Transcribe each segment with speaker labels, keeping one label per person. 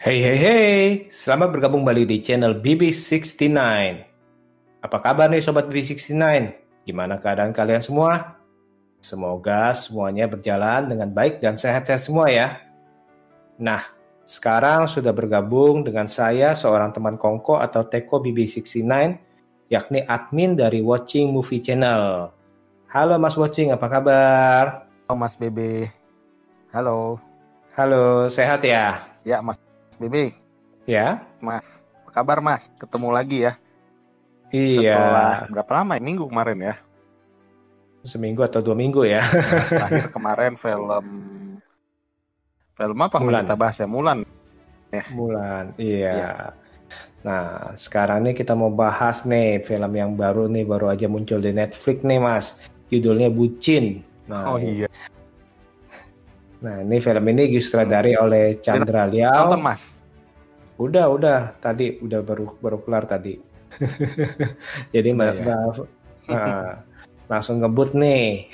Speaker 1: Hey hey hey, selamat bergabung kembali di channel BB69. Apa kabar nih Sobat BB69? Gimana keadaan kalian semua? Semoga semuanya berjalan dengan baik dan sehat-sehat semua ya. Nah, sekarang sudah bergabung dengan saya seorang teman Kongko atau Teko BB69, yakni admin dari Watching Movie Channel. Halo Mas Watching, apa kabar?
Speaker 2: Halo Mas BB, halo.
Speaker 1: Halo, sehat ya?
Speaker 2: Ya Mas BB,
Speaker 1: Ya?
Speaker 2: Mas, apa kabar Mas? Ketemu lagi ya.
Speaker 1: Iya,
Speaker 2: Setelah berapa lama? Minggu kemarin ya.
Speaker 1: seminggu atau 2 minggu ya.
Speaker 2: Mas, terakhir kemarin film apa kemarin kita
Speaker 1: Mulan.
Speaker 2: bahas ya? Mulan ya.
Speaker 1: Mulan, iya.
Speaker 2: Iya.
Speaker 1: Nah, sekarang nih kita mau bahas nih film yang baru nih, baru aja muncul di Netflix nih, Mas. Judulnya Bucin. Nah,
Speaker 2: Oh iya.
Speaker 1: ini film ini disutradari oleh
Speaker 2: Udah
Speaker 1: Chandra
Speaker 2: nonton
Speaker 1: Liao.
Speaker 2: Mas?
Speaker 1: Udah, tadi udah baru kelar tadi. Jadi
Speaker 2: Udah ya.
Speaker 1: langsung ngebut nih.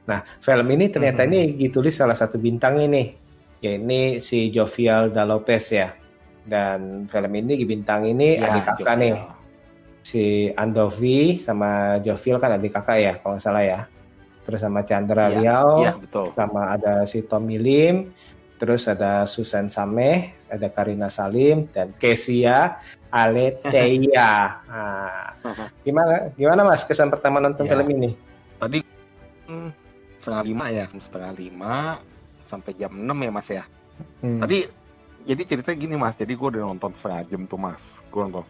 Speaker 1: Nah, film ini ternyata ini ditulis salah satu bintang ini, yaitu si Jovial Da Lopez ya. Dan film ini bintang ini
Speaker 2: Ya,
Speaker 1: adik kakak nih.
Speaker 2: Jovial.
Speaker 1: Si Andovi sama Jovial kan adik kakak ya kalau nggak salah ya. Terus sama Chandra
Speaker 2: Iya,
Speaker 1: Liao,
Speaker 2: iya betul.
Speaker 1: sama ada si Tommy Lim, terus ada Susan Sameh, ada Karina Salim dan Kesia Aletheia. Nah, gimana Mas kesan pertama nonton
Speaker 2: Ya,
Speaker 1: film ini?
Speaker 2: tadi 4:30 ya, 4:30 sampai jam 6 ya Mas ya. Tadi jadi ceritanya gini Mas, jadi gue udah nonton setengah jam tuh Mas. Gue nonton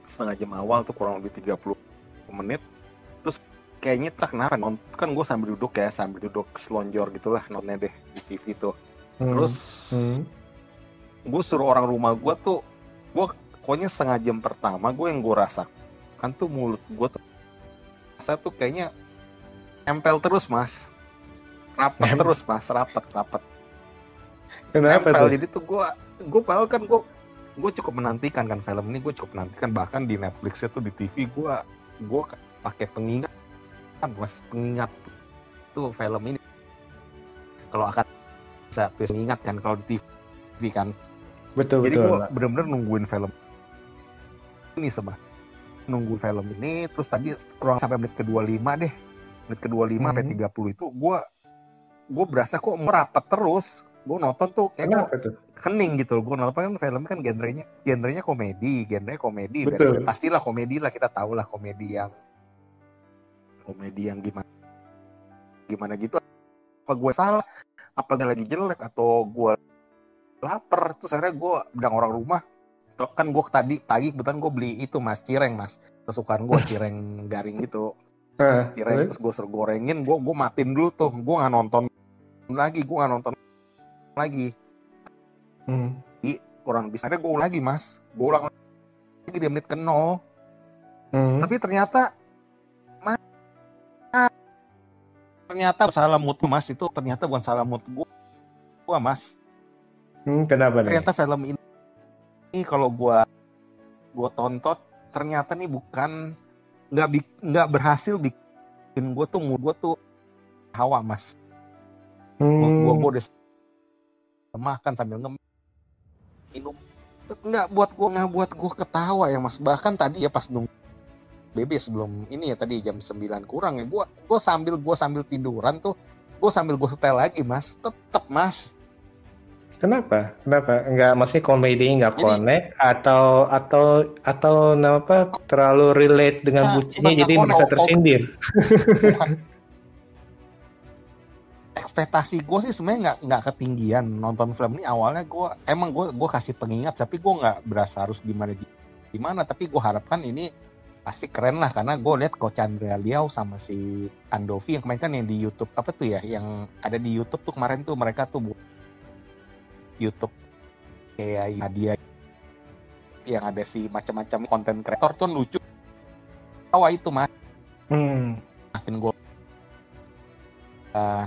Speaker 2: setengah jam awal tuh kurang lebih 30 menit. Terus kayaknya kenapa kan gue sambil duduk selonjor gitulah nontonnya deh di TV tuh. Terus gue suruh orang rumah gue tuh, gue pokoknya setengah jam pertama gue yang gue rasakan tuh mulut gue tuh rasa tuh kayaknya nempel terus Mas, rapat terus Mas, rapat
Speaker 1: Kenapa
Speaker 2: nempel.
Speaker 1: tuh?
Speaker 2: Jadi tuh gue padahal kan gue cukup menantikan kan film ini, gue cukup menantikan, bahkan di Netflixnya tuh di TV gue pakai pengingat kan Mas, pengingat tuh film ini kalau akan bisa mengingat kan kalau di TV kan.
Speaker 1: Betul.
Speaker 2: Jadi gue bener-bener nungguin film ini nunggu film ini. Terus tadi kurang sampai menit ke-25 deh, menit ke-25 sampai 30 itu gue berasa kok merapat terus. Gue nonton tuh kayak
Speaker 1: Kenapa tuh?
Speaker 2: kening gitu. Gue nonton kan film kan genrenya komedi.
Speaker 1: Betul.
Speaker 2: Dan pastilah komedi lah, kita tahu lah komedi yang gimana gitu. Apa gue salah, apa gue lagi jelek, atau gue lapar. Terus akhirnya gue bilang orang rumah, kan gue tadi pagi kebetulan gue beli itu Mas, cireng Mas, kesukaan gue cireng garing gitu, cireng. Terus gue suruh gorengin, gue matiin dulu tuh, gue nggak nonton lagi. Jadi kurang bisa, gue ulang lagi Mas, gue ulang lagi di menit ke-0. Tapi ternyata salah mood Mas, itu ternyata bukan salah mood gue Mas.
Speaker 1: Kenapa nih?
Speaker 2: Ternyata film ini kalau gue tonton ternyata nih bukan, nggak berhasil bikin gue tuh hawa Mas. Gue udah makan sambil minum, nggak buat gue ketawa ya Mas. Bahkan tadi ya pas nunggu BB sebelum ini ya, tadi jam 9 kurang ya, gue sambil tiduran tuh, gue sambil gue setel lagi Mas, tetep Mas.
Speaker 1: Kenapa? Enggak, maksudnya komedi nggak connect atau apa terlalu relate dengan bucinya jadi merasa tersindir.
Speaker 2: Ekspektasi gue sih sebenarnya nggak ketinggian nonton film ini. Awalnya gue kasih pengingat, tapi gue nggak berasa harus gimana. Tapi gue harapkan ini pasti keren lah, karena gue lihat Ko Chandra Liao sama si Andovi yang kemarin kan yang di YouTube apa tuh ya, yang ada di YouTube tuh kemarin tuh, mereka tuh YouTube kayak dia yang ada si macam-macam konten kreator tuh lucu. Tawa itu Mas. Makin gue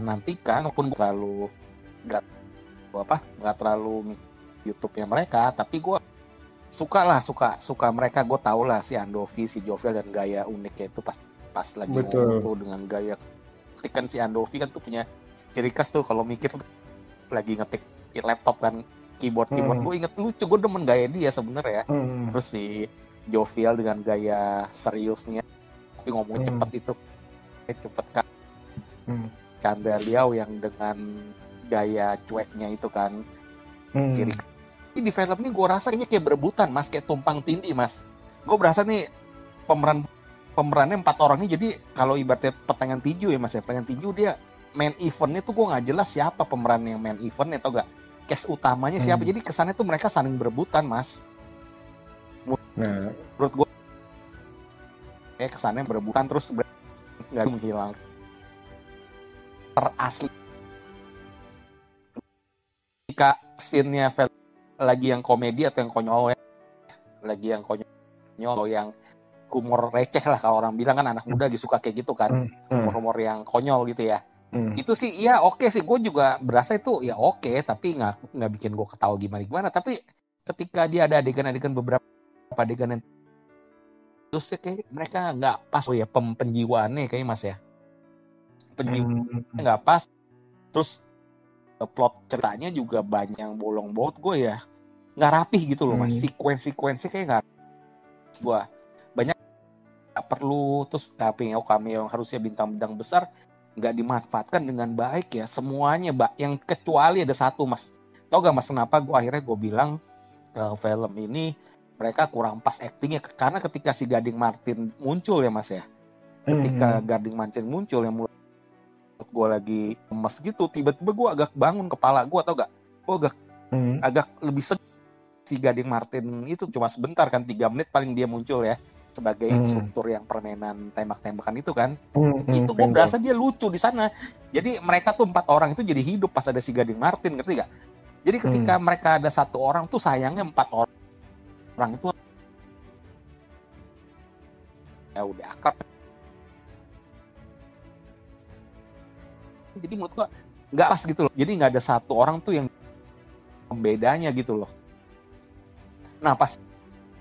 Speaker 2: nantikan, walaupun gue nggak terlalu YouTube-nya mereka, tapi gue suka mereka. Gue tau lah si Andovi, si Jovial, dan gaya uniknya itu pas lagi ngomong tuh dengan gaya, kan si Andovi kan tuh punya ciri khas tuh kalau mikir tuh lagi ngetik laptop kan, keyboard gue inget lucu, gue demen gaya dia sebenarnya. Terus si jovial dengan gaya seriusnya, tapi ngomong cepet itu cepet kan. Chandra Liao yang dengan gaya cueknya itu kan, ciri. Ini di film ini gue rasa ini kayak berebutan mas, kayak tumpang tindih mas. Gue berasa nih pemerannya 4 orang nih, jadi kalau ibaratnya pertandingan tinju ya mas ya, pertandingan tinju dia main eventnya tuh gue nggak jelas siapa pemeran yang main eventnya atau enggak, case utamanya siapa. Jadi kesannya tuh mereka saling berebutan mas. Menurut gue kayak kesannya berebutan terus nggak menghilang terasli. Jika scene-nya lagi yang komedi atau yang konyol ya, lagi yang konyol atau yang humor receh lah kalau orang bilang kan, anak muda disuka kayak gitu kan, humor yang konyol gitu ya. Itu sih ya oke sih, gue juga berasa itu ya oke, tapi nggak bikin gue ketawa gimana. Tapi ketika dia ada adegan-adegan, beberapa adegan yang terus ya kayak mereka nggak pas ya penjiwaannya kayaknya mas ya, penjiwaannya nggak pas. Terus plot ceritanya juga banyak yang bolong-bolong gue ya, nggak rapih gitu loh mas. Sekuensi kayak nggak, gue banyak nggak perlu. Terus cameo yang harusnya bintang-bintang besar nggak dimanfaatkan dengan baik ya semuanya, yang kecuali ada satu mas. Tau gak mas kenapa gue bilang film ini mereka kurang pas actingnya? Karena ketika si Gading Martin muncul ya mas ya, ketika Gading Martin muncul yang mulai gue lagi lemes gitu, tiba-tiba gue agak bangun kepala gue, tau gak? Gue agak lebih si Gading Martin itu cuma sebentar kan, 3 menit paling dia muncul ya, sebagai instruktur yang permainan tembak-tembakan itu kan. Itu gue berasa dia lucu di sana. Jadi mereka tuh 4 orang itu jadi hidup pas ada si Gading Martin, ngerti gak? Jadi ketika mereka ada 1 orang tuh sayangnya 4 orang itu ya udah akrab. Jadi menurut gue nggak pas gitu loh. Jadi nggak ada 1 orang tuh yang pembedanya gitu loh. Nah pas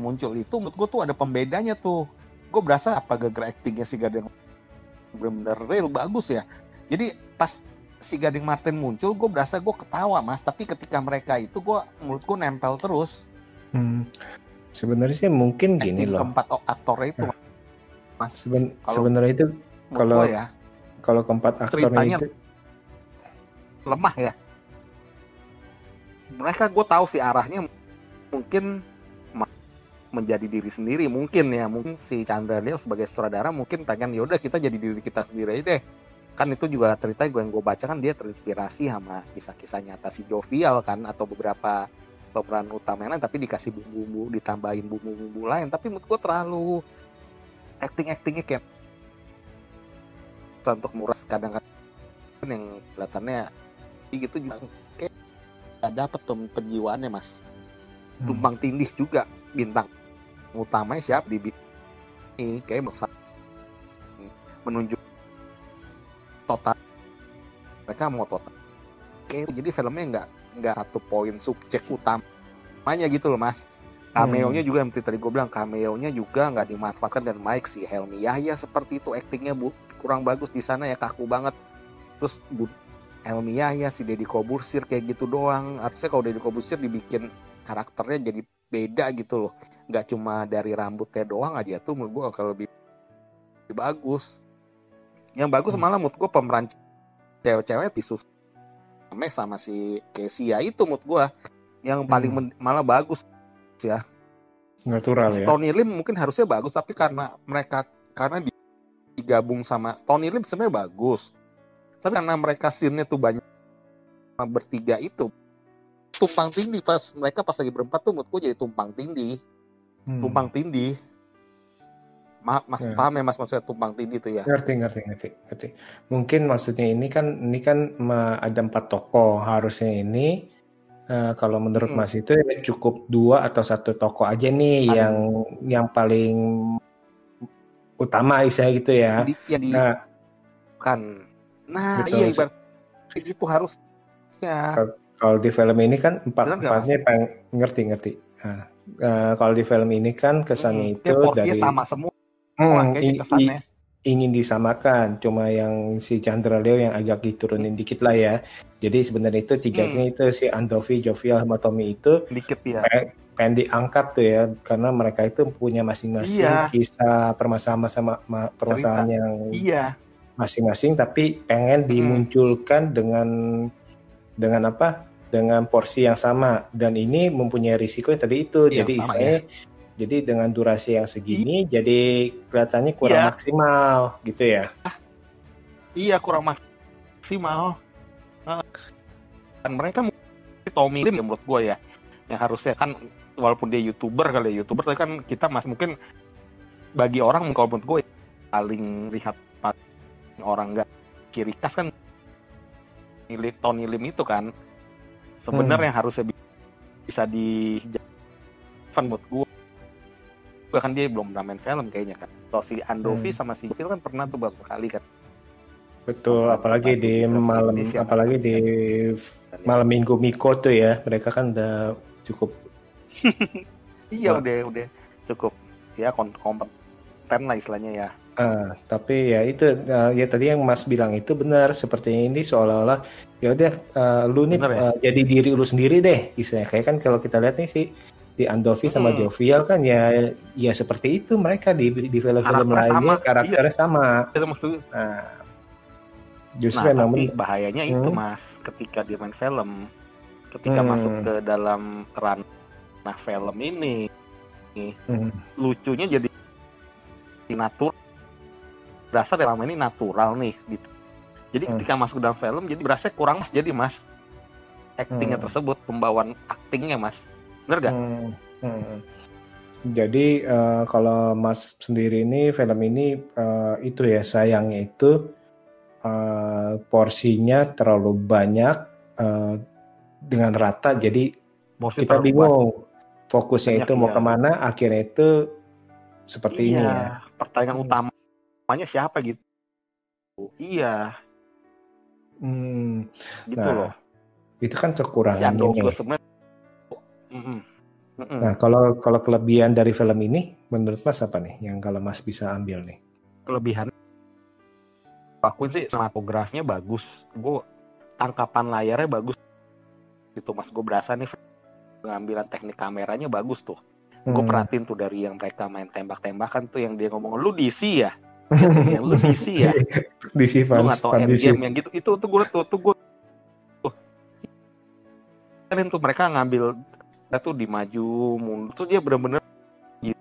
Speaker 2: muncul itu menurut gue tuh ada pembedanya tuh. Gue berasa apa gara-gara actingnya si Gading bener-bener real bagus ya. Jadi pas si Gading Martin muncul gue berasa gue ketawa mas. Tapi ketika mereka itu menurut gue nempel terus.
Speaker 1: Sebenarnya sih mungkin gini loh.
Speaker 2: Keempat aktor itu mas.
Speaker 1: Sebenarnya itu kalau keempat aktornya itu
Speaker 2: lemah ya. Mereka gue tahu sih arahnya mungkin menjadi diri sendiri mungkin ya. Mungkin si Chandra Liao sebagai sutradara mungkin pengen yaudah kita jadi diri kita sendiri aja deh. Kan itu juga cerita yang gue baca kan, dia terinspirasi sama kisah-kisah nyata si Jovial kan, atau beberapa pemeran utama yang lain, tapi dikasih bumbu-bumbu, ditambahin bumbu-bumbu lain. Tapi menurut gue terlalu acting-actingnya kayak untuk muras, kadang-kadang yang kelihatannya gitu juga kayak gak dapet tuh penjiwaannya mas. Tumpang tindih juga. Bintang utamanya siapa di ini kayak menunjuk total, mereka mau total kayak, jadi filmnya nggak 1 poin subjek utamanya gitu loh mas. Cameo-nya juga yang tadi gue bilang, cameo-nya juga nggak dimanfaatkan dan baik. Si Helmi Yahya seperti itu actingnya kurang bagus di sana ya, kaku banget. Terus Helmi Yahya, si Deddy Corbuzier kayak gitu doang. Harusnya kalau Deddy Corbuzier dibikin karakternya jadi beda gitu loh, nggak cuma dari rambutnya doang aja tuh menurut gue kalau lebih bagus. Yang bagus malah menurut gue pemeran cewek-cewek Tisus sama si Kesia itu menurut gue yang paling malah bagus ya.
Speaker 1: Natural ya.
Speaker 2: Tony Lim mungkin harusnya bagus, tapi karena digabung sama Tony Lim sebenarnya bagus, tapi karena mereka scene-nya tuh banyak bertiga itu tumpang tindih. Pas lagi berempat tuh menurut gue jadi tumpang tindih. Mas paham ya mas maksudnya tumpang tindih itu ya?
Speaker 1: Ngerti. Mungkin maksudnya ini kan ada 4 tokoh, harusnya ini kalau menurut mas itu ya cukup 2 atau 1 tokoh aja nih yang paling utama istilahnya gitu ya. Betul.
Speaker 2: Iya ibarat itu harusnya.
Speaker 1: Kalau di film ini kan empatnya ngerti. Kalau di film ini kan kesannya itu dari
Speaker 2: sama semua.
Speaker 1: Ingin disamakan, cuma yang si Chandra Liao yang agak diturunin dikit lah ya. Jadi sebenarnya itu tiganya itu si Andovi, Jovial, sama Tommy itu
Speaker 2: Dikit ya.
Speaker 1: pengen diangkat tuh ya, karena mereka itu punya masing-masing kisah permasalahan yang masing-masing, tapi pengen dimunculkan dengan apa? Dengan porsi yang sama, dan ini mempunyai risiko yang tadi itu. Jadi istilahnya, jadi dengan durasi yang segini, jadi kelihatannya kurang maksimal gitu ya.
Speaker 2: Iya, kurang maksimal. Dan mereka Tommy Lim menurut gue ya, yang harusnya kan walaupun dia YouTuber kali ya, YouTuber tapi kan kita masih mungkin bagi orang kalau menurut gue paling lihat orang nggak ciri khas kan Tony Lim itu kan sebenarnya harusnya bisa di menurut gue kan dia belum pernah main film kayaknya kan. Kalau si Andovi sama si Phil kan pernah tuh beberapa kali kan.
Speaker 1: Betul, apalagi di malam Minggu Miko tuh ya, mereka kan udah cukup.
Speaker 2: Iya udah cukup ya kompeten lah istilahnya ya.
Speaker 1: Tapi ya itu ya tadi yang Mas bilang itu benar, seperti ini seolah-olah ya udah lu nih jadi diri lu sendiri deh, istilahnya kayak kan kalau kita lihat nih si Andovi sama Jovial kan ya seperti itu mereka di film-film lainnya karakternya sama.
Speaker 2: Itu maksudnya.
Speaker 1: Justru
Speaker 2: tapi bahayanya itu Mas, ketika dia main film, ketika masuk ke dalam ranah film ini, lucunya jadi natural, berasa dalam ini natural nih gitu. Jadi ketika masuk dalam film, jadi berasa kurang Mas, jadi Mas, actingnya tersebut, pembawaan actingnya Mas, bener gak?
Speaker 1: Jadi kalau Mas sendiri ini film ini itu ya sayangnya itu porsinya terlalu banyak dengan rata, jadi kita bingung fokusnya itu mau kemana, akhirnya itu seperti ini ya.
Speaker 2: Pertanyaan utamanya siapa gitu? Iya. Gitu loh.
Speaker 1: Itu kan kekurangannya nih. Nah, kalau kelebihan dari film ini menurut Mas apa nih yang kalau Mas bisa ambil nih?
Speaker 2: Kelebihan aku sih sinematografinya bagus, gue tangkapan layarnya bagus itu Mas, gue berasa nih pengambilan teknik kameranya bagus tuh. Gue perhatiin tuh dari yang mereka main tembak-tembakan tuh yang dia ngomong lu DC ya, yang lu DC ya,
Speaker 1: DC fans,
Speaker 2: lu nggak tau MGM yang gitu, itu tuh gue kan tuh mereka ngambil tuh di maju mundur tuh dia bener-bener gitu.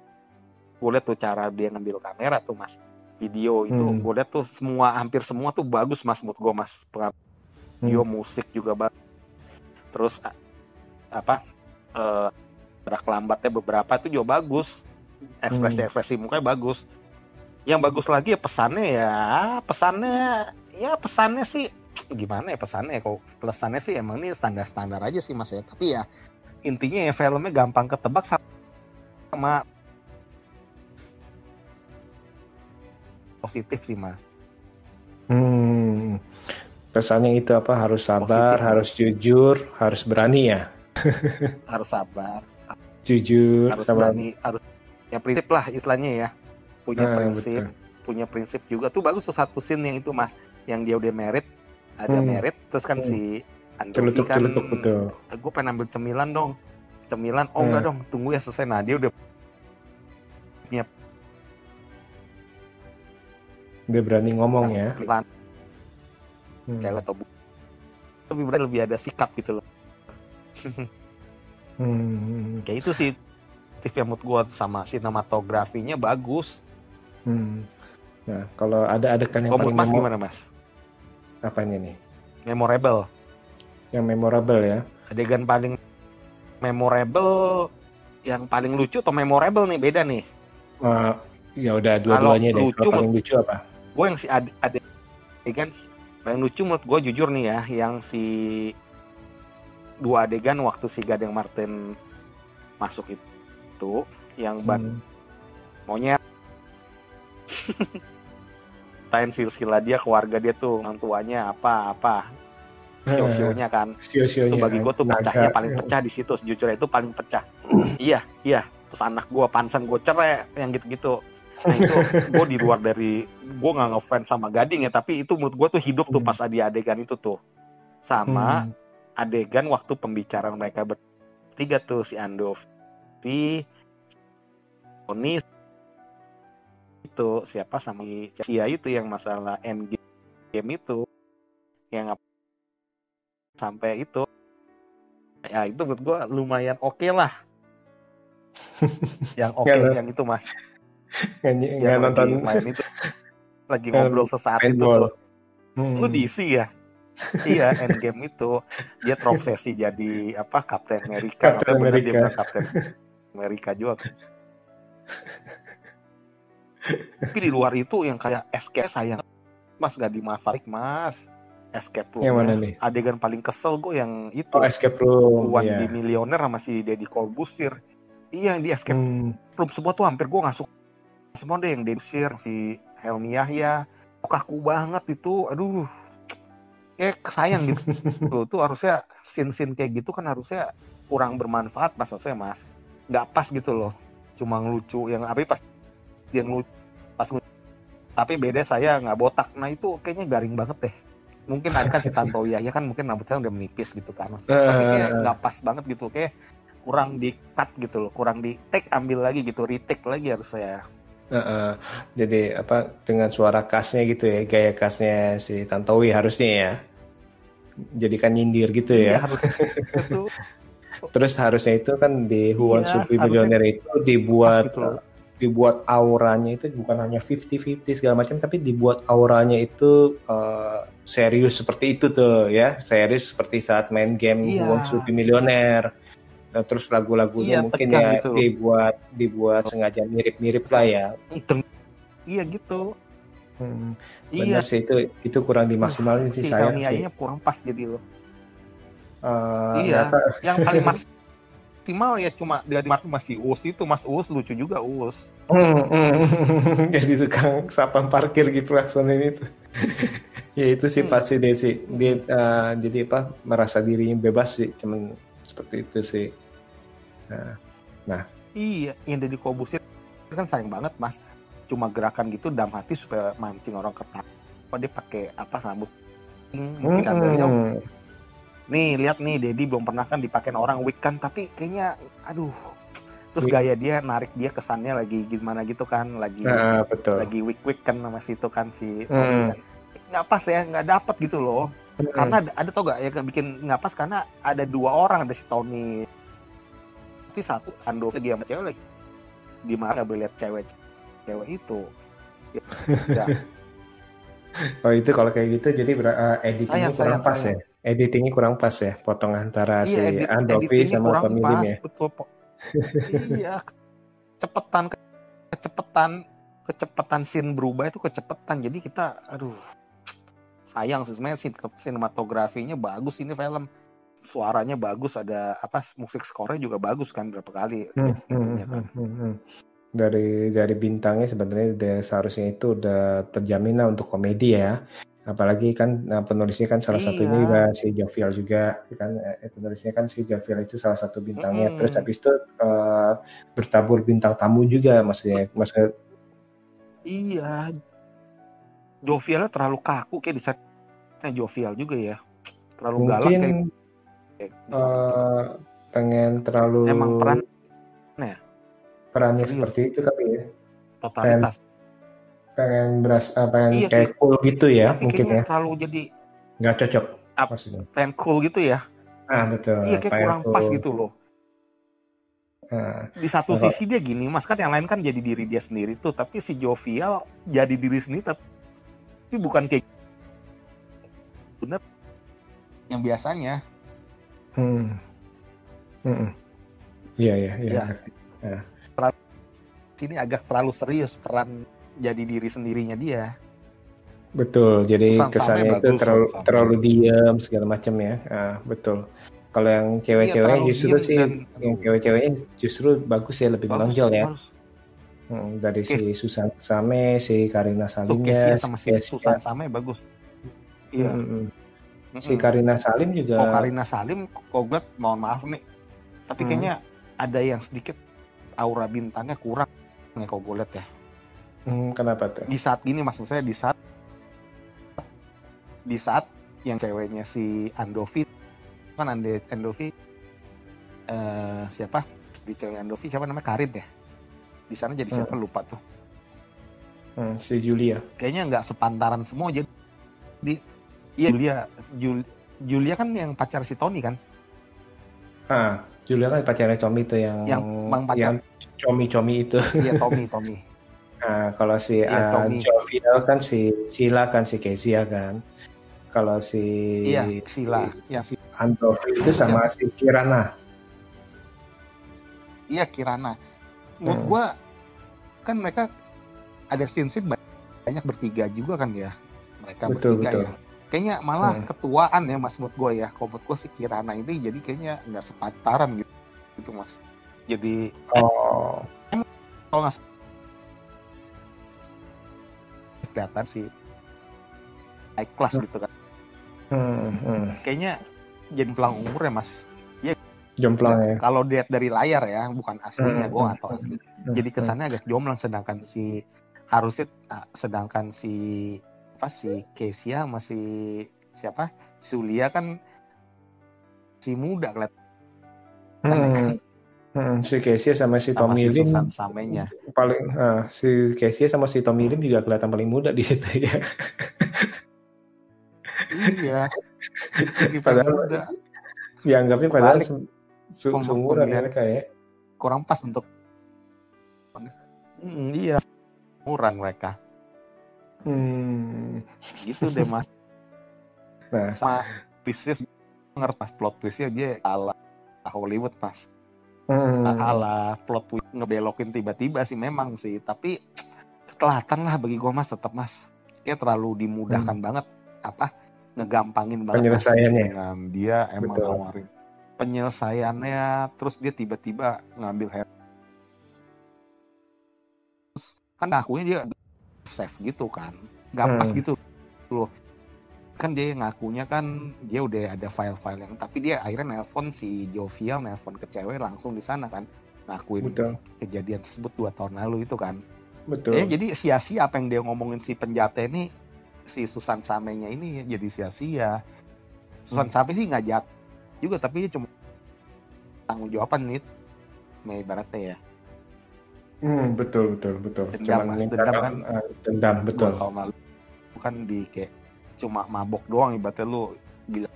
Speaker 2: Gue liat tuh cara dia ngambil kamera tuh Mas, video itu gue liat tuh hampir semua tuh bagus Mas, menurut gue Mas, video musik juga bagus, terus gerak lambatnya beberapa itu juga bagus, ekspresi mukanya bagus. Yang bagus lagi ya pesannya sih gimana ya, pesannya kok pesannya sih emang ini standar aja sih Mas ya, tapi ya intinya ya filmnya gampang ketebak sama positif sih Mas.
Speaker 1: Pesannya itu apa? Harus sabar, positif, harus jujur, harus berani ya.
Speaker 2: Harus sabar,
Speaker 1: jujur,
Speaker 2: harus berani, harus ya prinsip lah istilahnya ya. Punya prinsip juga tuh bagus tuh satu scene yang itu Mas, yang dia udah merit, ada merit terus kan si Andovi kan, gue pengen ambil cemilan, enggak dong, tunggu ya selesai. Nah dia udah
Speaker 1: berani ngomong ya.
Speaker 2: Cewek atau lebih ada sikap gitu loh. Kayak itu sih TV mood gue, sama sinematografinya bagus.
Speaker 1: Nah kalau ada adegan yang paling
Speaker 2: Mas gimana Mas?
Speaker 1: Apanya nih?
Speaker 2: Memorable.
Speaker 1: Yang memorable ya?
Speaker 2: Adegan paling memorable, yang paling lucu atau memorable nih, beda nih.
Speaker 1: Ya udah dua-duanya deh. Kalau paling lucu apa?
Speaker 2: Gue yang si adegan paling lucu menurut gue jujur nih ya, yang si dua adegan waktu si Gading Martin masuk itu, yang ban monyet tain silsilah dia, keluarga dia tuh, orang tuanya apa sio-sionya kan, itu bagi gue tuh pecahnya paling pecah di situ, sejujurnya itu paling pecah. iya terus anak gue pansan gue cerai yang gitu-gitu. Nah itu gue di luar dari, gue nggak ngefans sama Gading ya, tapi itu menurut gue tuh hidup tuh pas di adegan itu tuh sama adegan waktu pembicaraan mereka bertiga tuh, si Andovi, Tony, itu siapa sama Cia itu yang masalah end game itu yang sampai itu ya, itu buat gue lumayan oke lah. Yang oke yang itu mas
Speaker 1: nggak nonton
Speaker 2: main itu lagi ngobrol sesaat itu tuh. Lu DC ya? Iya, Endgame itu dia terobsesi jadi apa, Kapten Amerika.
Speaker 1: Captain
Speaker 2: Bener dia
Speaker 1: America.
Speaker 2: bilang Kapten Amerika juga. Tapi di luar itu yang kayak escape sayang mas, gak di Maverick mas. Escape room
Speaker 1: Yang mana nih?
Speaker 2: adegan paling kesel gue yang itu.
Speaker 1: Escape room.
Speaker 2: One
Speaker 1: Iya.
Speaker 2: di Millionaire sama si Deddy Corbuzier. Iya, yang di escape room semua tuh hampir gue nggak suka semua deh, yang Deddy, si Helmi Yahya kaku banget itu. Aduh, sayang gitu. Tuh harusnya scene kayak gitu kan harusnya kurang bermanfaat mas, maksudnya mas nggak pas gitu loh, cuma ngelucu yang apa pas dia ngelucu pas tapi beda saya nggak botak. Nah itu kayaknya garing banget deh. Mungkin ada kan si Tantowi ya kan, mungkin rambutnya udah menipis gitu kan mas. Tapi kayak nggak pas banget gitu, kayak kurang di cut gitu loh, kurang di take, ambil lagi gitu, retake lagi harusnya.
Speaker 1: Jadi apa dengan suara khasnya gitu ya, gaya khasnya si Tantowi harusnya ya. Jadi kan nyindir gitu ya.
Speaker 2: Harus itu.
Speaker 1: Terus harusnya itu kan di Who Wants to Be Millionaire itu dibuat auranya itu bukan hanya 50-50 segala macam, tapi dibuat auranya itu serius seperti itu tuh ya, serius seperti saat main game Who Wants to Be Millionaire. Nah, terus lagu-lagunya mungkin ya gitu. dibuat sengaja mirip-mirip lah ya.
Speaker 2: Iya gitu.
Speaker 1: Benar sih, itu kurang dimaksimalin sih, sayang sih.
Speaker 2: Kurang pas jadi loh. Yang paling maksimal ya cuma dari masih Uus itu, Mas Uus lucu juga Uus.
Speaker 1: Jadi tukang sapam parkir gitu laksonin itu. Ya itu sih pasti dia sih. Dia jadi apa, merasa dirinya bebas sih, cuman seperti itu sih. Nah.
Speaker 2: Iya, yang Deddy Corbuzier kan sayang banget mas, cuma gerakan gitu dalam hati supaya mancing orang ketawa. Dia pakai apa, rambut mungkin agak nih, lihat nih Deddy belum pernah kan dipakein orang wig kan, tapi kayaknya aduh, terus gaya dia narik dia kesannya lagi gimana gitu kan, lagi wig kan sama situ kan si Tommy kan, nggak pas ya, nggak dapat gitu loh. Karena ada tau gak ya bikin nggak pas, karena ada dua orang, ada si Tony, tapi satu Sando lagi sama cewek lagi di mana boleh lihat cewek itu ya.
Speaker 1: Oh itu kalau kayak gitu jadi editingnya kurang pas ya. Editingnya kurang pas ya, potong antara si Andovi sama Tommy Lim ya.
Speaker 2: Betul, iya, kecepatan scene berubah itu kecepetan. Jadi kita aduh sayang sih sebenarnya, sinematografinya bagus ini film. Suaranya bagus, ada apa, musik skornya juga bagus kan, berapa kali
Speaker 1: dari bintangnya sebenarnya seharusnya itu udah terjamin lah untuk komedi ya. Apalagi kan penulisnya kan salah satunya juga si Jovial juga kan, penulisnya kan si Jovial itu salah satu bintangnya. Terus habis itu bertabur bintang tamu juga maksudnya.
Speaker 2: Iya, Jovialnya terlalu kaku kayak di setnya Jovial juga ya, terlalu galak kayak.
Speaker 1: Pengen terlalu
Speaker 2: emang
Speaker 1: perannya seperti itu kali ya,
Speaker 2: totalitas,
Speaker 1: pengen kayak cool gitu ya. Tapi mungkin ya
Speaker 2: terlalu jadi
Speaker 1: nggak cocok maksudnya,
Speaker 2: pengen cool gitu ya.
Speaker 1: Betul,
Speaker 2: iya, kayak kurang cool. Pas gitu loh. Di satu sisi dia gini mas, kan yang lain kan jadi diri dia sendiri tuh, tapi si Jovial jadi diri sendiri tapi bukan kayak bener yang biasanya.
Speaker 1: Iya.
Speaker 2: Sini agak terlalu serius peran jadi diri sendirinya dia.
Speaker 1: Betul, jadi kesannya itu terlalu diam segala macam ya. Betul. Kalau yang cewek-ceweknya justru bagus ya, lebih menonjol ya. Dari si Susan Same, si Karina Salimnya,
Speaker 2: sama si Susan Same bagus. Iya.
Speaker 1: Si Karina Salim juga.
Speaker 2: Karina Salim, kok mohon maaf nih, tapi kayaknya ada yang sedikit aura bintangnya kurang nih kalau gue lihat ya. Kenapa tuh? Di saat gini mas, maksudnya di saat yang ceweknya si Andovi kan Andovi siapa di cewek Andovi siapa namanya Karin ya di sana jadi siapa lupa tuh
Speaker 1: si Julia
Speaker 2: kayaknya nggak sepantaran semua jadi iya Julia kan yang pacar si Tony kan
Speaker 1: Julia kan pacarnya Tommy itu yang Comi itu
Speaker 2: iya Tommy
Speaker 1: nah kalau si Jovial kan si Sheila kan si Kezia kan kalau si
Speaker 2: Sheila yang si
Speaker 1: Andovi itu sama si Kirana
Speaker 2: menurut gua kan mereka ada scene banyak bertiga juga kan ya mereka
Speaker 1: betul.
Speaker 2: ya kayaknya malah ketuaan ya mas menurut gue ya kalau menurut gue si Kirana ini jadi kayaknya nggak sepantaran gitu mas jadi kalau nggak kelihatan sih high class gitu kan kayaknya jadi pelang umur ya mas ya
Speaker 1: jomplang ya
Speaker 2: kalau lihat dari layar ya bukan aslinya gue atau asli jadi kesannya agak jomplang sedangkan si Kezia masih siapa Julia kan si muda kelihatan
Speaker 1: si Kezia sama si Tommy Lim
Speaker 2: samanya
Speaker 1: paling si Kezia sama si Tommy Lim juga kelihatan paling muda di situ ya
Speaker 2: iya
Speaker 1: padahal
Speaker 2: muda
Speaker 1: dianggapnya padahal seumuran mereka ya
Speaker 2: kurang pas untuk iya umuran mereka gitu deh mas nah sama twistnya ngerti pas plot twistnya dia ala Hollywood pas ala plot twist ngebelokin tiba-tiba sih memang sih tapi kelihatan lah bagi gue mas tetap mas kayak terlalu dimudahkan banget ngegampangin banget
Speaker 1: penyelesaiannya
Speaker 2: dengan dia emang nawarin penyelesaiannya terus dia tiba-tiba ngambil kan akunya dia save gitu kan nggak pas gitu loh kan dia ngakunya kan dia udah ada file-file yang tapi dia akhirnya nelpon si Jovial nelpon ke cewek langsung di sana kan ngakuin kejadian tersebut 2 tahun lalu itu kan jadi sia-sia apa yang dia ngomongin si penjate ini si Susan Samenya ini jadi sia-sia Susan Same sih nggak jahat juga tapi cuma tanggung jawaban nih ibaratnya ya
Speaker 1: betul dendam betul
Speaker 2: bukan di kayak cuma mabok doang ibaratnya lu bilang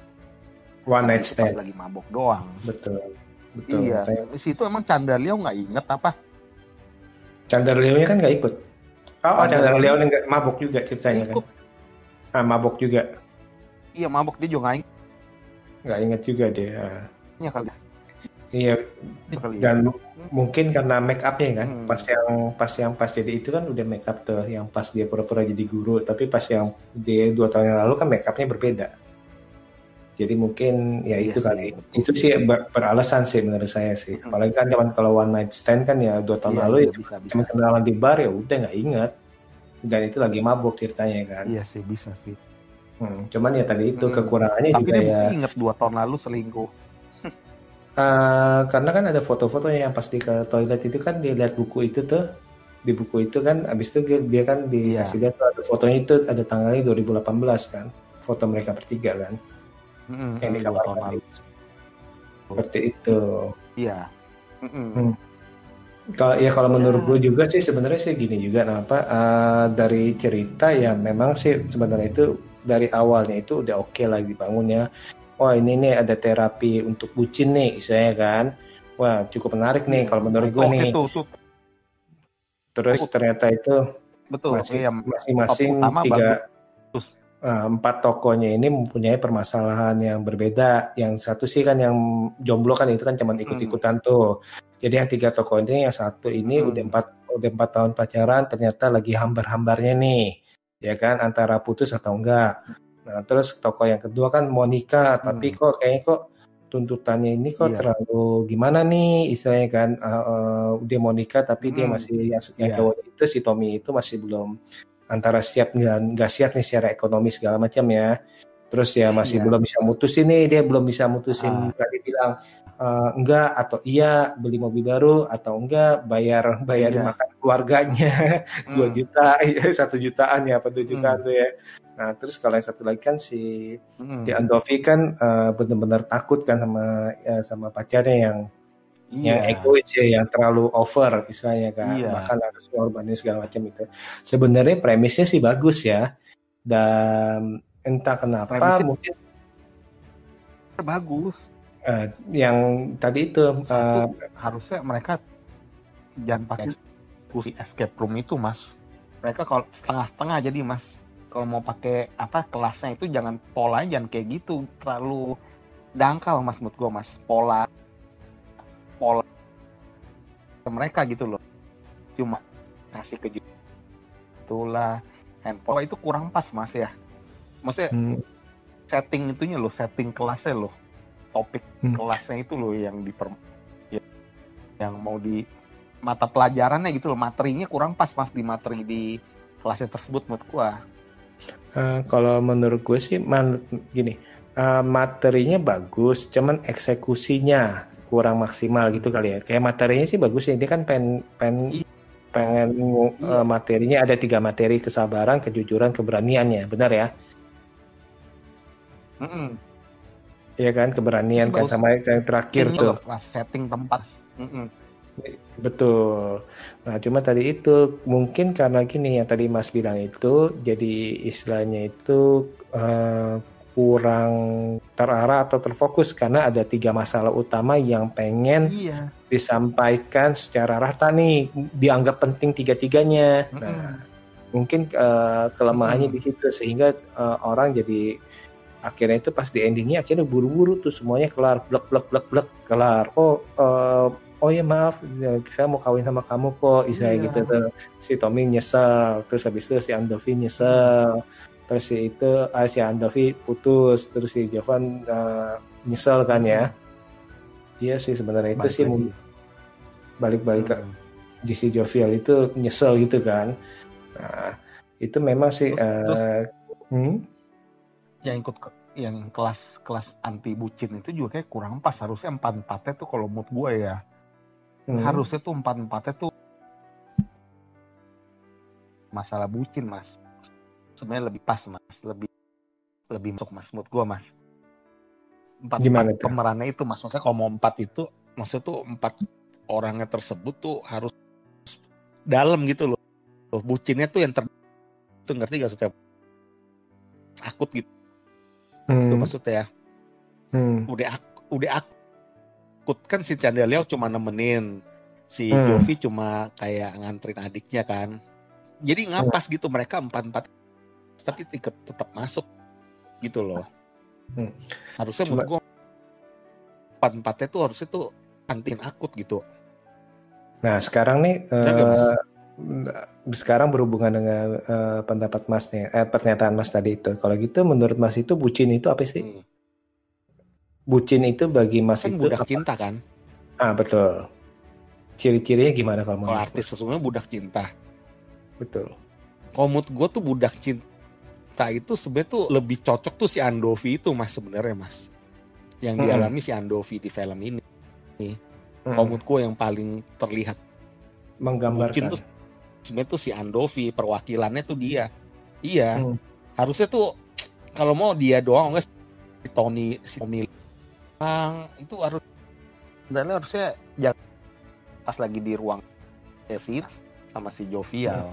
Speaker 1: one night stand
Speaker 2: lagi mabok doang
Speaker 1: betul
Speaker 2: iya di situ emang Chandra Leo nggak inget apa
Speaker 1: Chandra Leo-nya kan nggak ikut Chandra Leo nggak mabok juga ceritanya kan mabok juga
Speaker 2: iya mabok dia juga
Speaker 1: nggak inget juga dia
Speaker 2: iya kali
Speaker 1: iya dan mungkin karena make up-nya kan pas jadi itu kan udah make up tuh yang pas dia pura-pura jadi guru tapi pas yang dia 2 tahun yang lalu kan make up-nya berbeda jadi mungkin ya itu kali itu sih beralasan sih menurut saya sih apalagi kan zaman kalau one night stand kan ya 2 tahun lalu ya cuma kenalan di bar ya udah nggak ingat dan itu lagi mabuk ceritanya kan
Speaker 2: iya sih bisa sih
Speaker 1: cuman ya tadi itu kekurangannya
Speaker 2: tapi
Speaker 1: juga ya
Speaker 2: tapi dia inget 2 tahun lalu selingkuh
Speaker 1: karena kan ada foto-fotonya yang pas di ke toilet itu kan dia lihat buku itu tuh di buku itu kan abis itu dia kan dikasih lihat tuh ada fotonya itu ada tanggalnya 2018 kan foto mereka bertiga kan yang di kamar mandi seperti itu kalau menurut gue juga sih sebenarnya sih gini juga dari cerita ya memang sih sebenarnya itu dari awalnya itu udah oke lah dibangunnya wah ini nih ada terapi untuk bucin nih istilahnya kan wah cukup menarik nih kalau menurut gue nih terus ternyata itu masing-masing 4 tokohnya ini mempunyai permasalahan yang berbeda yang satu sih kan yang jomblo kan itu kan cuma ikut-ikutan tuh jadi yang 3 tokoh ini yang satu ini udah 4 tahun pacaran ternyata lagi hambar-hambarnya nih ya kan antara putus atau enggak. Nah, terus tokoh yang kedua kan Monica, tapi kayaknya tuntutannya ini terlalu gimana nih istilahnya kan dia Monica tapi dia masih yang cowok itu si Tommy itu masih belum antara siap nggak siap nih secara ekonomi segala macam ya. Terus ya masih
Speaker 2: Iya.
Speaker 1: belum bisa mutusin nih, dia belum bisa mutusin,
Speaker 2: Ah.
Speaker 1: berarti bilang enggak atau iya beli mobil baru atau enggak bayarin
Speaker 2: Iya.
Speaker 1: makan keluarganya 2 juta, 1 jutaan ya apa 2 jutaan tuh ya. Nah, terus kalau yang satu lagi kan si Andovi kan benar-benar takut kan sama pacarnya yang
Speaker 2: Iya.
Speaker 1: egois ya, yang terlalu over istilahnya kan,
Speaker 2: Iya.
Speaker 1: bahkan harus ngorbanin segala macam itu. Sebenarnya premisnya sih bagus ya, dan entah kenapa
Speaker 2: Premisnya
Speaker 1: mungkin
Speaker 2: bagus.
Speaker 1: yang tadi itu
Speaker 2: Harusnya mereka jangan pakai kursi escape room itu, Mas. Mereka kalau setengah-setengah jadi, Mas. Kalau mau pakai kelasnya itu jangan polanya jangan kayak gitu, terlalu dangkal, Mas, menurut gue, Mas. Pola mereka gitu loh. Cuma kasih kejutan itulah handphone itu kurang pas, Mas ya. Maksudnya setting itunya loh, setting kelasnya loh. Topik kelasnya itu loh yang yang mau di mata pelajarannya gitu loh, materinya kurang pas, Mas, di materi di kelasnya tersebut menurut gua.
Speaker 1: Kalau menurut gue sih gini, materinya bagus, cuman eksekusinya kurang maksimal gitu kali ya. Kayak materinya sih bagus ya, dia kan pengen materinya ada 3 materi, kesabaran, kejujuran, keberaniannya, benar ya? Iya kan, keberanian kan, sama yang terakhir tuh.
Speaker 2: Setting tempat.
Speaker 1: Betul. Nah, cuma tadi itu mungkin karena gini yang tadi Mas bilang itu, jadi istilahnya itu kurang terarah atau terfokus karena ada 3 masalah utama yang pengen disampaikan secara rata nih, dianggap penting 3-tiganya. Nah, mungkin kelemahannya di situ sehingga orang jadi akhirnya itu pas di endingnya akhirnya buru-buru tuh semuanya kelar, blek kelar. Oh ya maaf, saya mau kawin sama kamu kok, istilahnya gitu tuh. Si Tommy nyesel, terus habis itu si Andovi nyesel, terus si Andovi putus, terus si Jovan nyesel kan ya. Iya sih sebenarnya itu sih balik-balik ke si Jovial itu nyesel gitu kan. Nah, itu memang sih
Speaker 2: yang kelas anti bucin itu juga kayak kurang pas. Harusnya 4-4-nya tuh kalau mood gue ya. Harusnya tuh 4-4-nya tuh masalah bucin, Mas. Sebenarnya lebih pas, Mas. Lebih masuk, Mas, mood gue, Mas. 4 pemerannya itu, Mas. Maksudnya kalau mau 4 itu, maksudnya tuh 4 orangnya tersebut tuh harus dalam gitu loh. Bucinnya tuh yang itu ngerti gak maksudnya? Akut gitu. Itu maksudnya ya. Udah akut kan si Chandra Leo cuma nemenin, si Jovi cuma kayak nganterin adiknya kan. Jadi ngapas gitu mereka 4-4 tapi tetap masuk gitu loh. Harusnya menurut gue 4-4-nya tuh harusnya tuh antiin akut gitu.
Speaker 1: Nah sekarang nih sekarang berhubungan dengan pendapat Mas nih, pernyataan Mas tadi itu. Kalau gitu menurut Mas itu bucin itu apa sih? Bucin itu bagi Mas
Speaker 2: kan
Speaker 1: itu
Speaker 2: budak cinta kan?
Speaker 1: Betul. Ciri-cirinya gimana kalau menurut?
Speaker 2: Kalau artis sesungguhnya budak cinta.
Speaker 1: Betul.
Speaker 2: Kalau menurut gue tuh budak cinta itu sebenarnya tuh lebih cocok tuh si Andovi itu, Mas, sebenarnya, Mas. Yang dialami si Andovi di film ini. Kalau menurut gue yang paling terlihat
Speaker 1: menggambarkan
Speaker 2: bucin tuh sebenarnya tuh si Andovi, perwakilannya tuh dia. Iya. Harusnya tuh kalau mau dia doang, enggak si Tommy itu harusnya jangan pas lagi di ruang sesi sama si Jovial.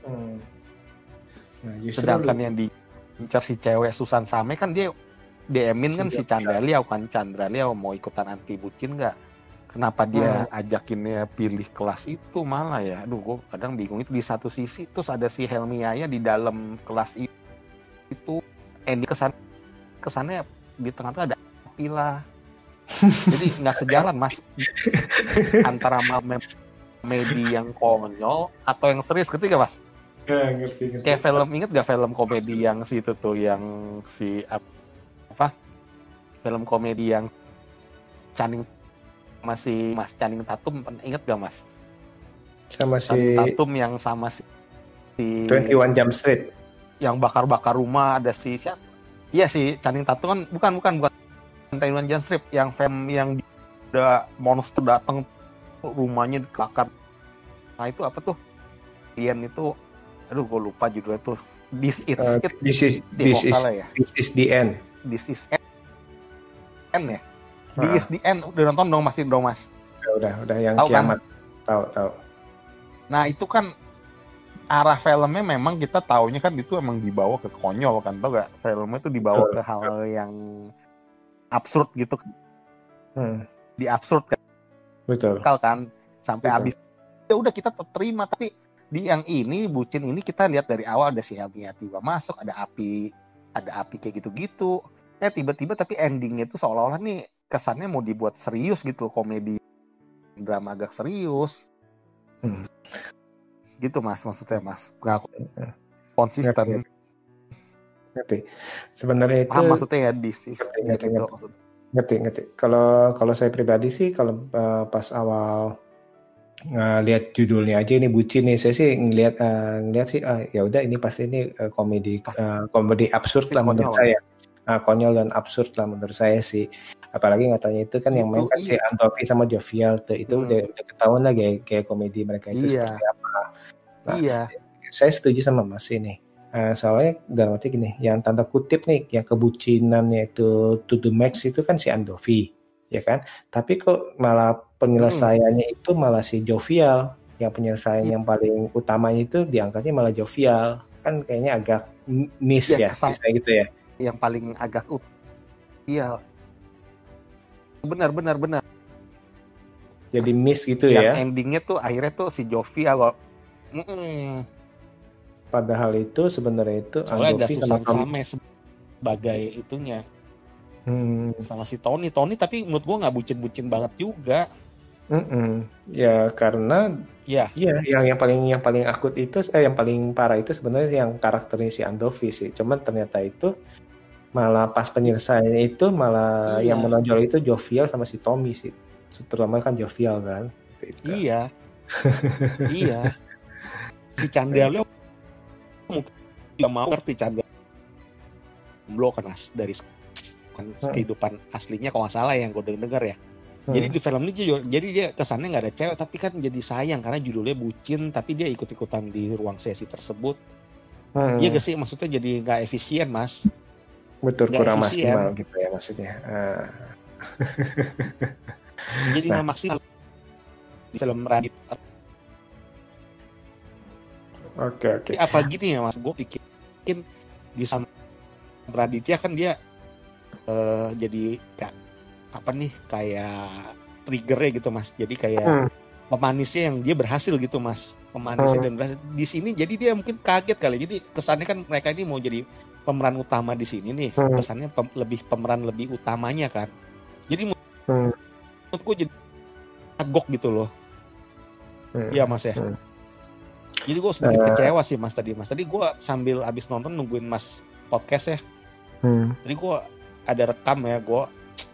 Speaker 1: Nah,
Speaker 2: sedangkan yang diincar si cewek Susan Same kan dia DM-in kan si Chandra Liao kan. Chandra Liao mau ikutan anti bucin nggak? Kenapa dia ajakinnya pilih kelas itu malah ya? Aduh, gue kadang bingung itu. Di satu sisi terus ada si Helmi Yahya di dalam kelas itu Andy kesannya di tengah-tengah ada Pila. Jadi nggak sejalan, Mas, antara komedi yang konyol atau yang serius, ngerti gak, Mas?
Speaker 1: Ngerti.
Speaker 2: Kayak film, inget gak film komedi yang si itu tuh, yang si apa? Film komedi yang Channing masih Mas Channing Tatum, inget gak, Mas?
Speaker 1: Sama si
Speaker 2: Channing Tatum yang sama si
Speaker 1: 21 Jump Street.
Speaker 2: Yang bakar-bakar rumah, ada si siapa? Iya sih, Channing Tatum kan bukan 21 Jump Street, yang film yang udah monster datang rumahnya dibakar. Nah itu apa tuh? Alien itu, aduh gue lupa judulnya tuh. This is it,
Speaker 1: This is the end.
Speaker 2: This is end ya. This is the end. Udah nonton dong masih dong mas?
Speaker 1: Udah yang
Speaker 2: tau
Speaker 1: kiamat.
Speaker 2: Kan?
Speaker 1: Tahu.
Speaker 2: Nah itu kan arah filmnya memang kita taunya kan itu emang dibawa ke konyol kan, tau gak? Filmnya itu dibawa ke hal yang absurd gitu. Di absurd kan.
Speaker 1: Betul.
Speaker 2: Kan sampai habis. Ya udah kita terima, tapi di yang ini bucin ini kita lihat dari awal ada si Amiya tiba masuk, ada api kayak gitu-gitu. Tiba-tiba tapi endingnya itu seolah-olah nih kesannya mau dibuat serius gitu, komedi drama agak serius. Gitu mas, maksudnya mas nggak konsisten.
Speaker 1: Ngerti. Sebenarnya itu
Speaker 2: maksudnya ya disis gitu maksudnya.
Speaker 1: Ngerti. Kalau saya pribadi sih kalau pas awal lihat judulnya aja ini bucin nih, saya sih ngelihat sih ya udah ini pasti ini komedi absurd lah menurut saya. Konyol dan absurd lah menurut saya sih. Apalagi katanya itu kan yang main kan si Andovi sama Jovial tuh, itu udah ketahuan lah kayak komedi mereka itu seperti apa. Nah, saya setuju sama Mas ini. Soalnya dalam arti gini, yang tanda kutip nih, yang kebucinannya itu to the max itu kan si Andovi, ya kan? Tapi kok malah penyelesaiannya itu malah si Jovial, yang penyelesaian yang paling utamanya itu diangkatnya malah Jovial, kan kayaknya agak miss ya kayak gitu ya.
Speaker 2: Yang paling agak iya. Benar.
Speaker 1: Jadi miss gitu
Speaker 2: yang
Speaker 1: ya.
Speaker 2: Yang endingnya tuh akhirnya tuh si Jovial.
Speaker 1: Padahal itu sebenarnya itu
Speaker 2: soalnya ada Susan Same sebagai itunya. Sama si Tony tapi menurut gue nggak bucin banget juga.
Speaker 1: Ya karena yang paling akut itu yang paling parah itu sebenarnya yang karakternya si Andovi sih. Cuman ternyata itu malah pas penyelesaiannya itu malah yang menonjol itu Jovial sama si Tommy sih. Terutama kan Jovial kan. Gitu.
Speaker 2: Iya. Si Chandra nggak mau ngerti Chandra blok kan dari kehidupan aslinya kalau nggak salah yang gue denger ya. Jadi di film ini jadi dia kesannya nggak ada cewek, tapi kan jadi sayang karena judulnya bucin, tapi dia ikut-ikutan di ruang sesi tersebut. Iya gak sih, maksudnya jadi nggak efisien mas.
Speaker 1: Betul, gak kurang efisien. Maksimal gitu ya maksudnya.
Speaker 2: Jadi nggak maksimal di film Radit.
Speaker 1: Oke.
Speaker 2: Apa gini ya mas, gue pikirin di sama Raditya kan dia jadi kayak triggernya gitu mas, jadi kayak pemanisnya yang dia berhasil gitu mas, pemanisnya dan berhasil di sini, jadi dia mungkin kaget kali, jadi kesannya kan mereka ini mau jadi pemeran utama di sini nih, kesannya pemeran lebih utamanya kan, jadi menurutku jadi agok gitu loh. Iya mas ya. Jadi gue sedikit kecewa sih mas tadi gue sambil abis nonton nungguin mas podcast ya. Jadi gue ada rekam ya, gue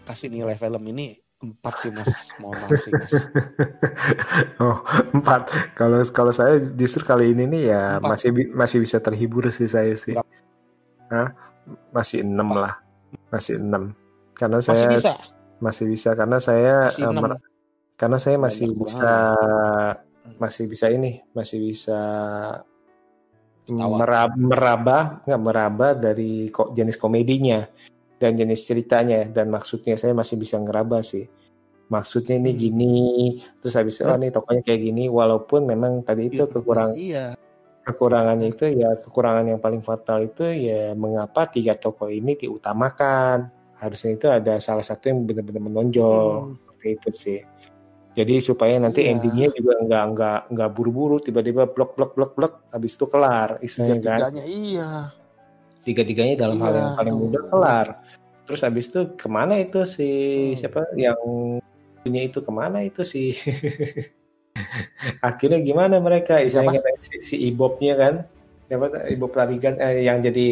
Speaker 2: kasih nilai film ini 4 sih mas, mohon maaf sih mas.
Speaker 1: 4. Kalau saya justru kali ini nih ya 4. masih bisa terhibur sih saya sih. Masih 6 lah, masih 6 karena saya masih bisa karena saya masih bisa meraba dari jenis komedinya dan jenis ceritanya, dan maksudnya saya masih bisa ngeraba sih. Maksudnya ini gini, terus habis nih tokohnya kayak gini, walaupun memang tadi itu kekurangannya itu ya kekurangan yang paling fatal itu ya mengapa 3 tokoh ini diutamakan. Harusnya itu ada salah satu yang benar-benar menonjol seperti itu sih. Jadi supaya nanti endingnya juga nggak buru-buru tiba-tiba blok habis itu kelar istilahnya kan. Tiga-tiganya dalam hal yang paling mudah kelar. Terus habis itu kemana itu si siapa yang punya itu, kemana itu si akhirnya gimana mereka istilahnya si Ibobnya kan, siapa Ibob Tarigan yang jadi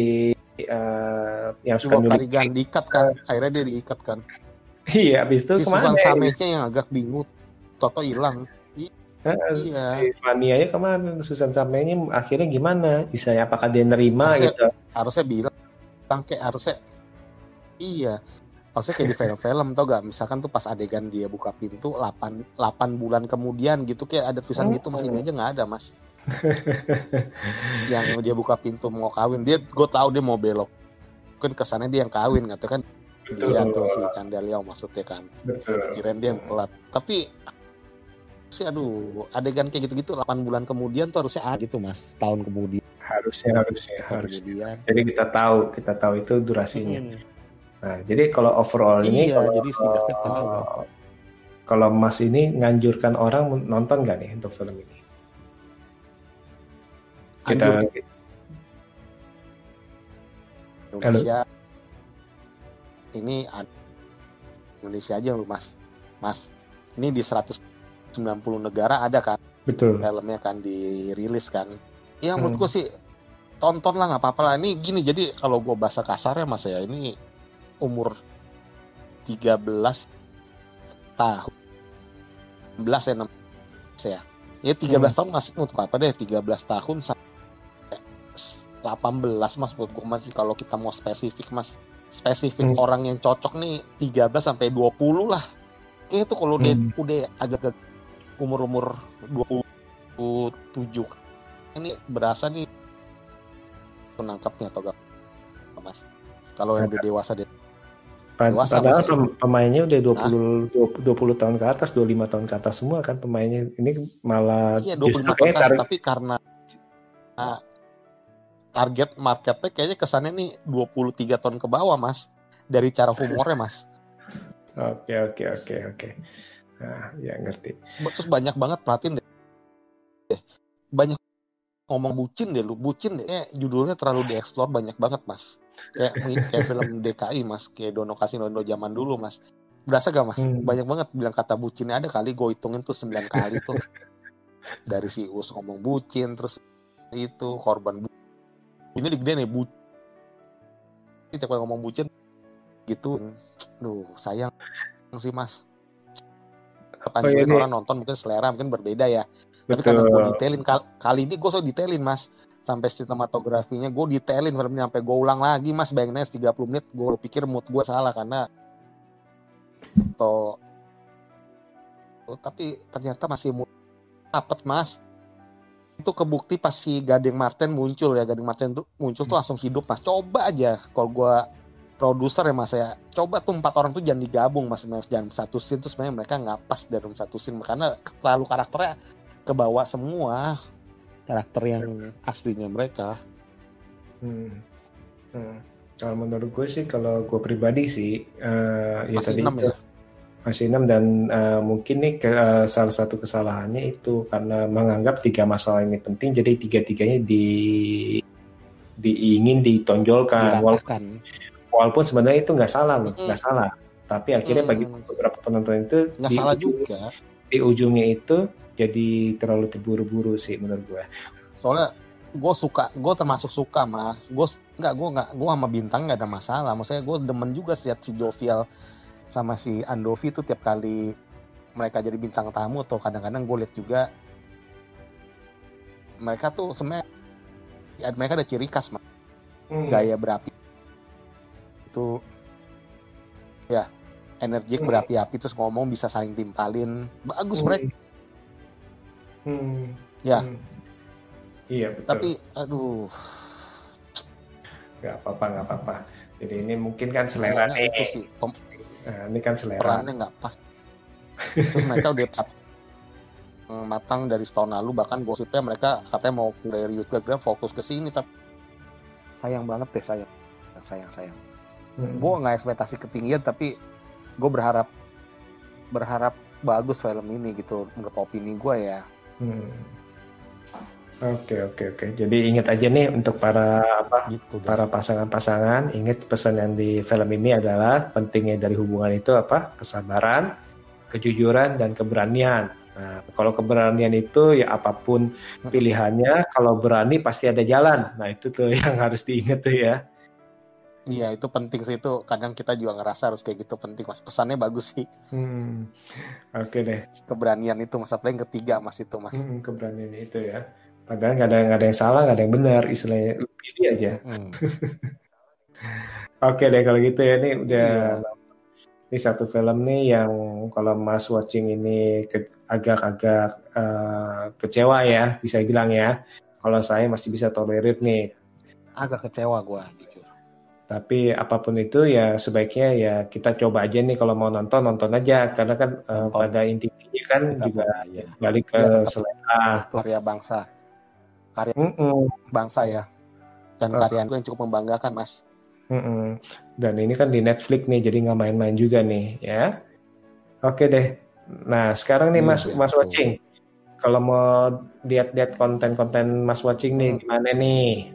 Speaker 1: yang suka
Speaker 2: Ibob Tarigan diikat kan, akhirnya dia diikat kan.
Speaker 1: Iya, habis itu
Speaker 2: si kemana? Si Samenya yang agak bingung, toto hilang.
Speaker 1: Si Fania-nya kemana? Susan Samenya akhirnya gimana? Istilahnya apakah dia nerima gitu?
Speaker 2: Harusnya bilang kayak harusnya Iya. Maksudnya kayak di film-film tau gak? Misalkan tuh pas adegan dia buka pintu 8 bulan kemudian gitu kayak ada tulisan gitu, Mas. Ini aja nggak ada, Mas. Yang dia buka pintu mau kawin, gue tahu dia mau belok. Kan kesannya dia yang kawin gitu kan.
Speaker 1: Betul.
Speaker 2: Dia tuh si Chandeliao maksudnya kan.
Speaker 1: Betul.
Speaker 2: Kirain dia yang telat. Tapi sih aduh, adegan kayak gitu-gitu 8 bulan kemudian tuh harusnya ada gitu, Mas. Tahun kemudian.
Speaker 1: Harusnya.
Speaker 2: Kemudian.
Speaker 1: Jadi kita tahu itu durasinya. Nah, jadi kalau overall ini,
Speaker 2: jadi setidaknya tahu.
Speaker 1: Kalau Mas ini nganjurkan orang nonton nggak nih untuk film ini? Kita
Speaker 2: Indonesia ini Indonesia aja lu, Mas. Ini di 190 negara ada kan?
Speaker 1: Betul.
Speaker 2: Filmnya kan dirilis kan. Ya menurutku sih tonton lah, nggak apa-apa lah. Ini gini, jadi kalau gue bahasa kasarnya, Mas, ya ini umur 13 tahun 16 ya 13 tahun masih untuk apa deh, 13 tahun sampai 18, Mas, buat gue masih. Kalau kita mau spesifik, Mas, orang yang cocok nih 13 sampai 20 lah kayak itu. Kalau udah agak umur 27 ini berasa nih penangkapnya atau gak, Mas, kalau yang udah dewasa deh.
Speaker 1: Padahal pemainnya udah 20 tahun ke atas, 25 tahun ke atas semua kan pemainnya. Ini malah
Speaker 2: iya 25 tahun ke atas, tapi karena target marketnya kayaknya kesannya nih 23 tahun ke bawah, Mas, dari cara humornya, Mas.
Speaker 1: Oke. Nah, ya ngerti.
Speaker 2: Terus banyak banget, perhatiin deh. Banyak ngomong bucin deh. Judulnya terlalu dieksplor banyak banget, Mas. Kayak film DKI, Mas, kayak Dono Kasino zaman dulu, Mas. Berasa gak, Mas? Banyak banget bilang kata bucinnya, ada kali gue hitungin tuh 9 kali tuh. Dari si Us ngomong bucin, terus itu korban bucin. Ini gede nih, bucin. Tiap kali ngomong bucin gitu. Duh, sayang sih, Mas. Anjurin orang nonton mungkin selera mungkin berbeda ya. Tapi karena gue detailin kali ini, gue so detailin, Mas. Sampai sinematografinya gue detailin filmnya, sampai gue ulang lagi, Mas. Bayangin aja 30 menit gue pikir mood gue salah karena tapi ternyata masih dapet, Mas. Itu kebukti pas si Gading Marten muncul ya. Gading Marten tuh muncul tuh langsung hidup, Mas. Coba aja kalau gue produser ya, Mas, ya, coba tuh 4 orang tuh jangan digabung, Mas. Jangan satu scene tuh sebenarnya mereka nggak pas dalam satu scene karena terlalu karakternya kebawa semua, karakter yang aslinya mereka.
Speaker 1: Kalau menurut gue sih, kalau gue pribadi sih
Speaker 2: masih 6 ya?
Speaker 1: Masih 6 dan mungkin nih salah satu kesalahannya itu karena menganggap 3 masalah ini penting, jadi 3-tiganya ingin ditonjolkan. Walaupun sebenarnya itu nggak salah loh, nggak salah. Tapi akhirnya bagi beberapa penonton itu
Speaker 2: nggak salah juga.
Speaker 1: Di ujungnya itu jadi terlalu terburu-buru sih menurut gue.
Speaker 2: Soalnya gue termasuk suka, Mas. Gue sama Bintang nggak ada masalah. Maksudnya gue demen juga lihat si Jovial sama si Andovi tuh tiap kali mereka jadi bintang tamu, atau kadang-kadang gue lihat juga mereka tuh sebenarnya ya, mereka ada ciri khas, Mas. Gaya berapi itu ya, energi berapi-api, terus ngomong bisa saling timpalin, bagus mereka.
Speaker 1: Iya betul.
Speaker 2: Tapi aduh,
Speaker 1: nggak apa-apa. Jadi ini mungkin kan selera nih.
Speaker 2: Itu sih
Speaker 1: ini kan selera.
Speaker 2: Perannya nggak pas. Terus mereka udah matang dari setahun lalu, bahkan gosipnya mereka katanya mau dari YouTube fokus ke sini, tapi sayang banget deh, sayang. Gue nggak ekspektasi ketinggian, tapi gue berharap bagus film ini gitu, menurut opini gue ya.
Speaker 1: Oke. Jadi ingat aja nih untuk para para pasangan-pasangan, ingat pesan yang di film ini adalah pentingnya dari hubungan itu apa? Kesabaran, kejujuran, dan keberanian. Nah, kalau keberanian itu ya apapun pilihannya, kalau berani pasti ada jalan. Nah, itu tuh yang harus diingat tuh ya.
Speaker 2: Iya, itu penting sih, itu kadang kita juga ngerasa harus kayak gitu, penting, Mas. Pesannya bagus sih.
Speaker 1: Oke deh.
Speaker 2: Keberanian itu, Mas, apa yang ketiga, Mas, itu, Mas.
Speaker 1: Keberanian itu ya. Padahal nggak ada yang salah, nggak ada yang benar, istilahnya pilih aja. Oke deh kalau gitu ya, ini udah
Speaker 2: Iya.
Speaker 1: ini satu film nih yang kalau Mas watching ini agak-agak kecewa ya, bisa bilang ya. Kalau saya masih bisa tolerir nih.
Speaker 2: Agak kecewa gue jujur.
Speaker 1: Tapi apapun itu ya sebaiknya ya kita coba aja nih kalau mau nonton nonton aja karena kan
Speaker 2: Nonton
Speaker 1: pada intinya kan
Speaker 2: kita
Speaker 1: juga
Speaker 2: pada ya.
Speaker 1: balik ke
Speaker 2: Dia tetap
Speaker 1: selera.
Speaker 2: karya bangsa, karya
Speaker 1: Mm-mm,
Speaker 2: bangsa ya. Dan
Speaker 1: uh,
Speaker 2: karya gue yang cukup membanggakan Mas.
Speaker 1: mm-mm. Dan ini kan di Netflix nih jadi nggak main-main juga nih ya. Oke deh. Nah sekarang nih Mas
Speaker 2: Iya
Speaker 1: Mas
Speaker 2: betul.
Speaker 1: Watching, kalau mau lihat-lihat konten-konten Mas Watching nih
Speaker 2: Hmm.
Speaker 1: gimana nih?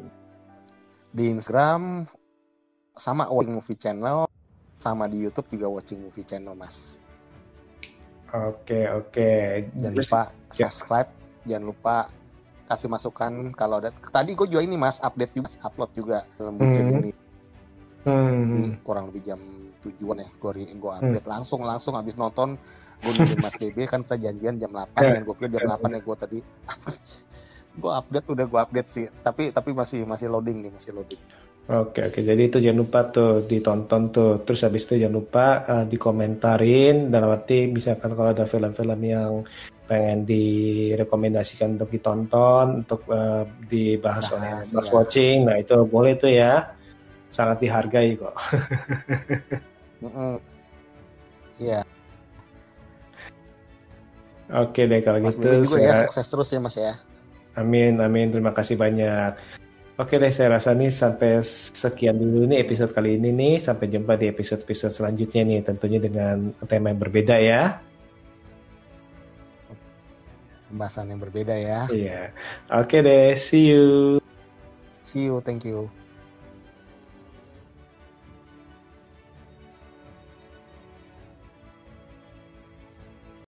Speaker 2: Di Instagram sama Watching Movie Channel, sama di YouTube juga Watching Movie Channel Mas.
Speaker 1: Oke oke.
Speaker 2: Jangan
Speaker 1: Terus
Speaker 2: lupa
Speaker 1: ya.
Speaker 2: subscribe, jangan lupa kasih masukan kalau ada. Tadi gue juga ini Mas update juga, upload juga dalam bucin
Speaker 1: Hmm,
Speaker 2: ini. Ini
Speaker 1: hmm,
Speaker 2: kurang lebih jam 7-an ya. Gue
Speaker 1: hmm.
Speaker 2: update langsung habis nonton. Gue nungguin Mas BB kan kita janjian jam 8
Speaker 1: Ya,
Speaker 2: kan. Gue kira jam 8 ya gue tadi. Gue update sih. Tapi masih loading nih, masih loading.
Speaker 1: Oke, oke. Jadi itu jangan lupa tuh ditonton tuh. Terus habis itu jangan lupa dikomentarin. Dalam arti misalkan kalau ada film-film yang pengen direkomendasikan untuk ditonton, untuk dibahas oleh
Speaker 2: Bahas
Speaker 1: Mas
Speaker 2: ya.
Speaker 1: Watching. Nah itu boleh tuh ya. Sangat dihargai kok.
Speaker 2: Mm-mm. Iya.
Speaker 1: Oke deh kalau
Speaker 2: Mas
Speaker 1: gitu
Speaker 2: BB juga ya
Speaker 1: saya
Speaker 2: sukses terus ya Mas ya.
Speaker 1: amin amin terima kasih banyak. Oke deh saya rasa nih sampai sekian dulu nih episode kali ini nih. Sampai jumpa di episode-episode selanjutnya nih tentunya dengan tema yang berbeda ya.
Speaker 2: Pembahasan yang berbeda ya.
Speaker 1: Iya. Oke deh, see you.
Speaker 2: See you, thank you.